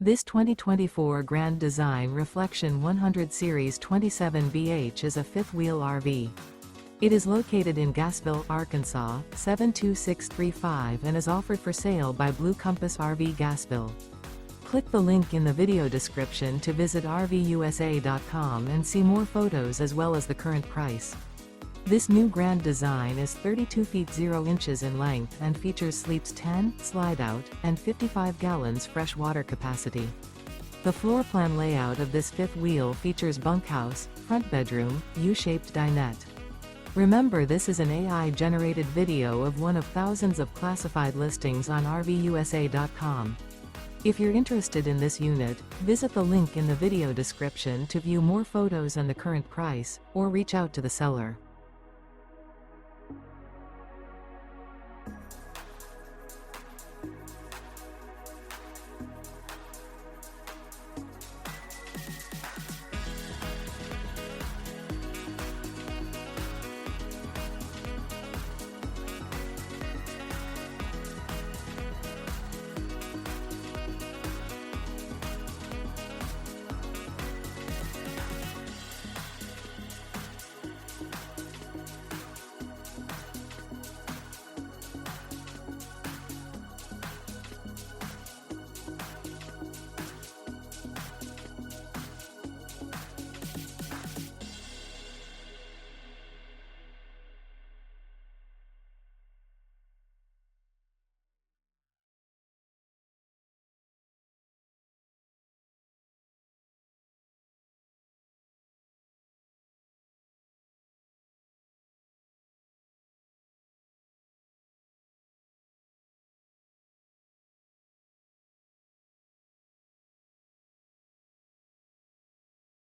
This 2024 Grand Design Reflection 100 Series 27BH is a fifth-wheel RV. It is located in Gassville, Arkansas, 72635 and is offered for sale by Blue Compass RV Gassville. Click the link in the video description to visit RVUSA.com and see more photos as well as the current price. This new Grand Design is 32 feet 0 inches in length and features sleeps 10, slide-out, and 55 gallons fresh water capacity. The floor plan layout of this fifth wheel features bunkhouse, front bedroom, U-shaped dinette. Remember, this is an AI-generated video of one of thousands of classified listings on RVUSA.com. If you're interested in this unit, visit the link in the video description to view more photos and the current price, or reach out to the seller.